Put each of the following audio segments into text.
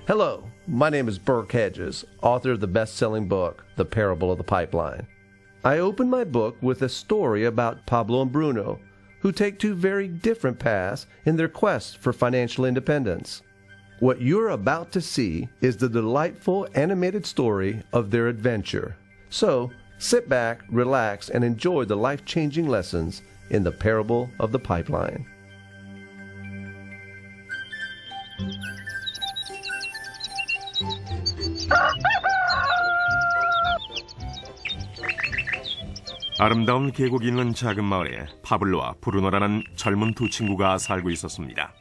Hello, my name is Burke Hedges, author of the best-selling book, The Parable of the Pipeline. I open my book with a story about Pablo and Bruno, who take two very different paths in their quest for financial independence. What you're about to see is the delightful animated story of their adventure. So, sit back, relax, and enjoy the life-changing lessons in The Parable of the Pipeline. 아름다운 계곡이 있는 작은 마을에 파블로와 브루노라는 젊은 두 친구가 살고 있었습니다.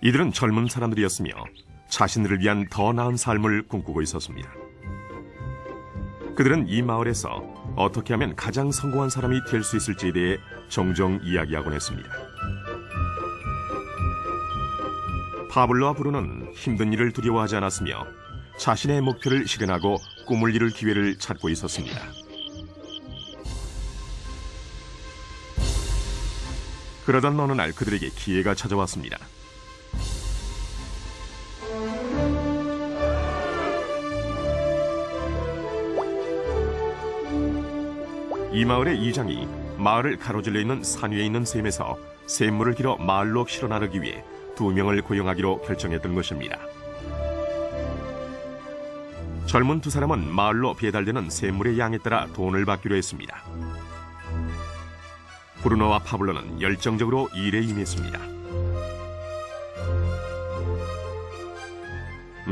이들은 젊은 사람들이었으며 자신들을 위한 더 나은 삶을 꿈꾸고 있었습니다. 그들은 이 마을에서 어떻게 하면 가장 성공한 사람이 될 수 있을지에 대해 종종 이야기하곤 했습니다. 파블로와 브루노는 힘든 일을 두려워하지 않았으며 자신의 목표를 실현하고 꿈을 이룰 기회를 찾고 있었습니다. 그러던 어느 날 그들에게 기회가 찾아왔습니다. 이 마을의 이장이 마을을 가로질러 있는 산 위에 있는 샘에서 샘물을 길어 마을로 실어 나르기 위해 2명을 고용하기로 결정했던 것입니다. 젊은 두 사람은 마을로 배달되는 샘물의 양에 따라 돈을 받기로 했습니다. 브루노와 파블로는 열정적으로 일에 임했습니다.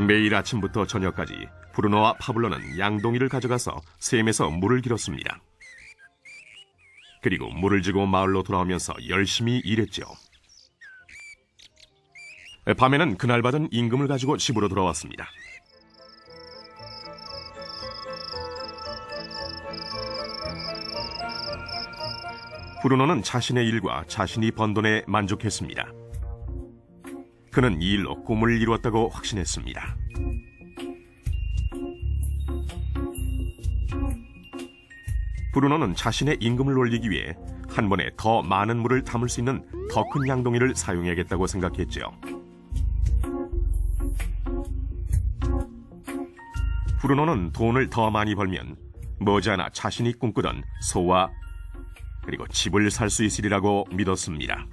매일 아침부터 저녁까지 브루노와 파블로는 양동이를 가져가서 샘에서 물을 길었습니다. 그리고 물을 지고 마을로 돌아오면서 열심히 일했죠. 밤에는 그날 받은 임금을 가지고 집으로 돌아왔습니다. 브루노는 자신의 일과 자신이 번 돈에 만족했습니다. 그는 이 일로 꿈을 이루었다고 확신했습니다. 브루노는 자신의 임금을 올리기 위해 한 번에 더 많은 물을 담을 수 있는 더 큰 양동이를 사용해야겠다고 생각했죠. 브루노는 돈을 더 많이 벌면 머지않아 자신이 꿈꾸던 소와 그리고 집을 살 수 있으리라고 믿었습니다.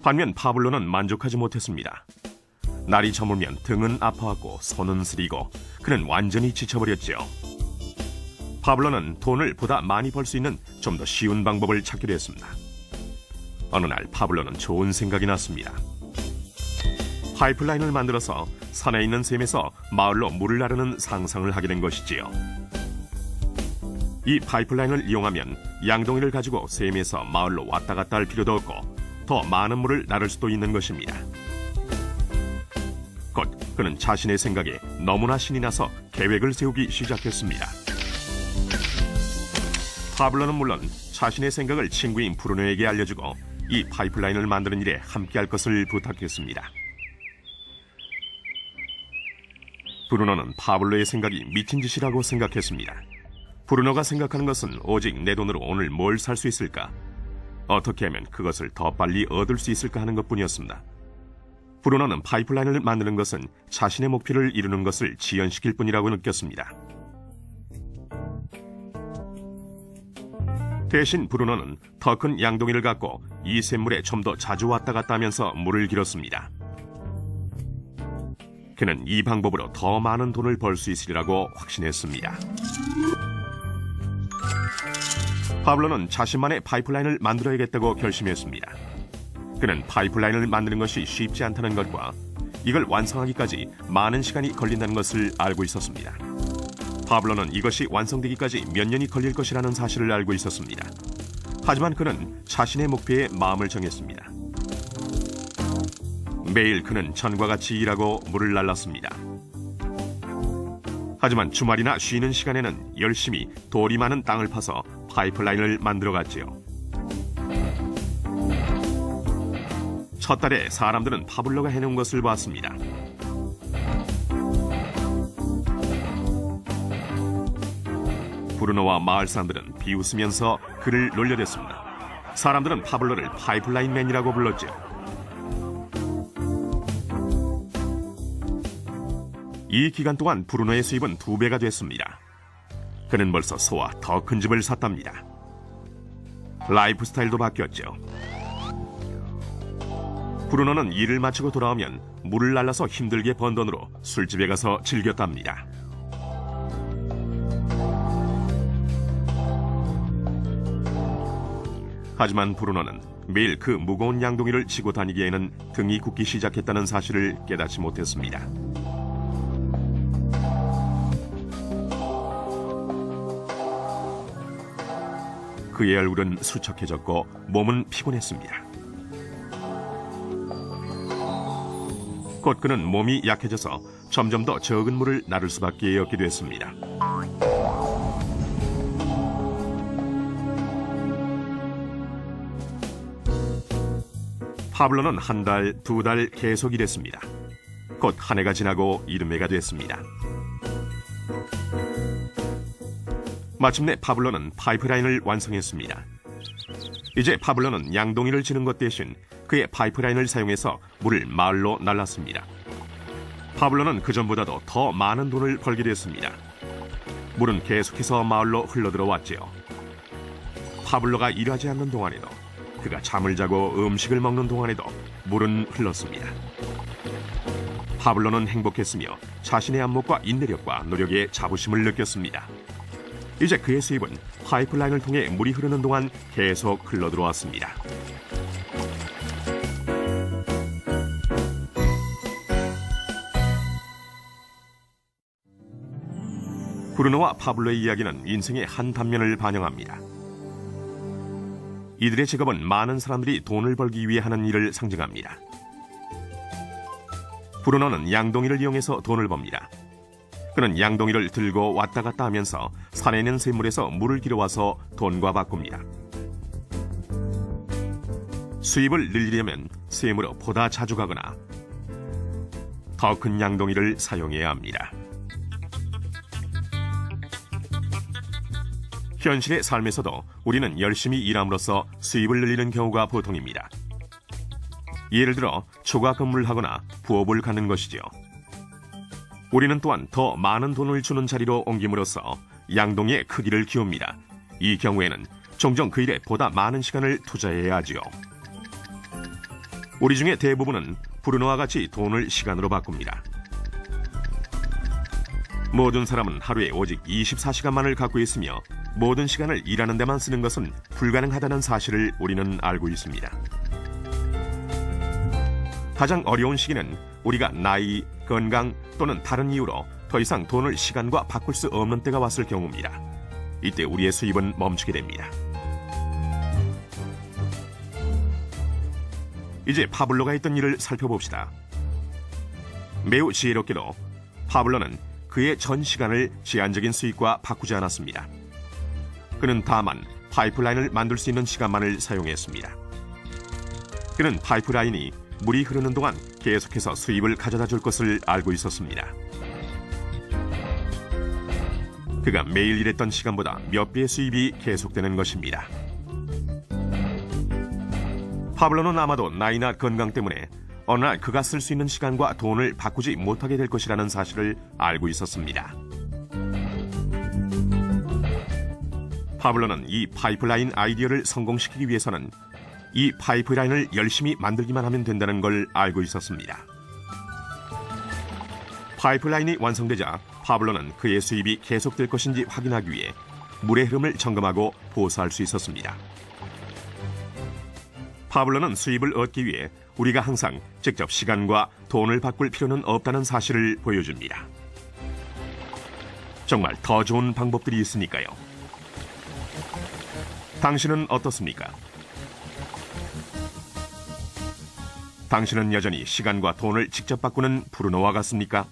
반면 파블로는 만족하지 못했습니다. 날이 저물면 등은 아파하고 손은 쓰리고 그는 완전히 지쳐버렸죠. 파블로는 돈을 보다 많이 벌 수 있는 좀 더 쉬운 방법을 찾기로 했습니다. 어느 날 파블로는 좋은 생각이 났습니다. 파이프라인을 만들어서 산에 있는 샘에서 마을로 물을 나르는 상상을 하게 된 것이지요. 이 파이프라인을 이용하면 양동이를 가지고 샘에서 마을로 왔다 갔다 할 필요도 없고 더 많은 물을 나를 수도 있는 것입니다. 곧 그는 자신의 생각에 너무나 신이 나서 계획을 세우기 시작했습니다. 파블로는 물론 자신의 생각을 친구인 브루노에게 알려주고 이 파이프라인을 만드는 일에 함께할 것을 부탁했습니다. 브루노는 파블로의 생각이 미친 짓이라고 생각했습니다. 브루노가 생각하는 것은 오직 내 돈으로 오늘 뭘 살 수 있을까? 어떻게 하면 그것을 더 빨리 얻을 수 있을까 하는 것뿐이었습니다. 브루노는 파이프라인을 만드는 것은 자신의 목표를 이루는 것을 지연시킬 뿐이라고 느꼈습니다. 대신 브루노는 더 큰 양동이를 갖고 이 샘물에 좀 더 자주 왔다 갔다 하면서 물을 길었습니다. 그는 이 방법으로 더 많은 돈을 벌 수 있으리라고 확신했습니다. 파블로는 자신만의 파이프라인을 만들어야겠다고 결심했습니다. 그는 파이프라인을 만드는 것이 쉽지 않다는 것과 이걸 완성하기까지 많은 시간이 걸린다는 것을 알고 있었습니다. 파블로는 이것이 완성되기까지 몇 년이 걸릴 것이라는 사실을 알고 있었습니다. 하지만 그는 자신의 목표에 마음을 정했습니다. 매일 그는 전과 같이 일하고 물을 날랐습니다. 하지만 주말이나 쉬는 시간에는 열심히 돌이 많은 땅을 파서 파이프라인을 만들어갔지요. 첫 달에 사람들은 파블로가 해놓은 것을 봤습니다. 브루노와 마을 사람들은 비웃으면서 그를 놀려댔습니다. 사람들은 파블로를 파이프라인맨이라고 불렀죠. 이 기간 동안 브루노의 수입은 2배가 됐습니다. 그는 벌써 소와 더 큰 집을 샀답니다. 라이프 스타일도 바뀌었죠. 브루노는 일을 마치고 돌아오면 물을 날라서 힘들게 번 돈으로 술집에 가서 즐겼답니다. 하지만 브루노는 매일 그 무거운 양동이를 지고 다니기에는 등이 굽기 시작했다는 사실을 깨닫지 못했습니다. 그의 얼굴은 수척해졌고 몸은 피곤했습니다. 곧 그는 몸이 약해져서 점점 더 적은 물을 나를 수밖에 없게 됐습니다. 파블로는 1달, 2달 계속 일했습니다. 곧 한 해가 지나고 이듬해가 됐습니다. 마침내 파블로는 파이프라인을 완성했습니다. 이제 파블로는 양동이를 지는 것 대신 그의 파이프라인을 사용해서 물을 마을로 날랐습니다. 파블로는 그전보다도 더 많은 돈을 벌게 됐습니다. 물은 계속해서 마을로 흘러들어왔지요. 파블로가 일하지 않는 동안에도, 그가 잠을 자고 음식을 먹는 동안에도 물은 흘렀습니다. 파블로는 행복했으며 자신의 안목과 인내력과 노력에 자부심을 느꼈습니다. 이제 그의 수입은 파이프라인을 통해 물이 흐르는 동안 계속 흘러들어왔습니다. 브루노와 파블로의 이야기는 인생의 한 단면을 반영합니다. 이들의 직업은 많은 사람들이 돈을 벌기 위해 하는 일을 상징합니다. 브루노는 양동이를 이용해서 돈을 법니다. 그는 양동이를 들고 왔다 갔다 하면서 산에 있는 샘물에서 물을 길어와서 돈과 바꿉니다. 수입을 늘리려면 샘으로 보다 자주 가거나 더 큰 양동이를 사용해야 합니다. 현실의 삶에서도 우리는 열심히 일함으로써 수입을 늘리는 경우가 보통입니다. 예를 들어 초과 근무를 하거나 부업을 갖는 것이죠. 우리는 또한 더 많은 돈을 주는 자리로 옮김으로써 양동이의 크기를 키웁니다. 이 경우에는 종종 그 일에 보다 많은 시간을 투자해야 하지요. 우리 중에 대부분은 브루노와 같이 돈을 시간으로 바꿉니다. 모든 사람은 하루에 오직 24시간만을 갖고 있으며 모든 시간을 일하는 데만 쓰는 것은 불가능하다는 사실을 우리는 알고 있습니다. 가장 어려운 시기는 우리가 나이, 건강 또는 다른 이유로 더 이상 돈을 시간과 바꿀 수 없는 때가 왔을 경우입니다. 이때 우리의 수입은 멈추게 됩니다. 이제 파블로가 했던 일을 살펴봅시다. 매우 지혜롭게도 파블로는 그의 전 시간을 제한적인 수익과 바꾸지 않았습니다. 그는 다만 파이프라인을 만들 수 있는 시간만을 사용했습니다. 그는 파이프라인이 물이 흐르는 동안 계속해서 수입을 가져다 줄 것을 알고 있었습니다. 그가 매일 일했던 시간보다 몇 배의 수입이 계속되는 것입니다. 파블로는 아마도 나이나 건강 때문에 어느 날 그가 쓸 수 있는 시간과 돈을 바꾸지 못하게 될 것이라는 사실을 알고 있었습니다. 파블로는 이 파이프라인 아이디어를 성공시키기 위해서는 이 파이프라인을 열심히 만들기만 하면 된다는 걸 알고 있었습니다. 파이프라인이 완성되자 파블로는 그의 수입이 계속될 것인지 확인하기 위해 물의 흐름을 점검하고 보수할 수 있었습니다. 파블로는 수입을 얻기 위해 우리가 항상 직접 시간과 돈을 바꿀 필요는 없다는 사실을 보여줍니다. 정말 더 좋은 방법들이 있으니까요. 당신은 어떻습니까? 당신은 여전히 시간과 돈을 직접 바꾸는 브루노와 같습니까?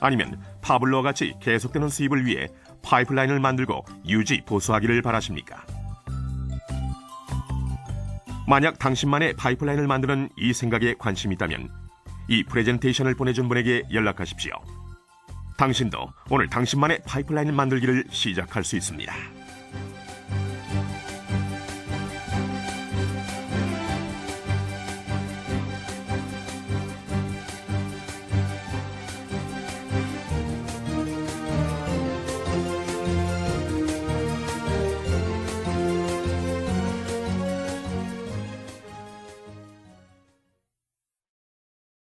아니면 파블로와 같이 계속되는 수입을 위해 파이프라인을 만들고 유지 보수하기를 바라십니까? 만약 당신만의 파이프라인을 만드는 이 생각에 관심이 있다면 이 프레젠테이션을 보내준 분에게 연락하십시오. 당신도 오늘 당신만의 파이프라인을 만들기를 시작할 수 있습니다.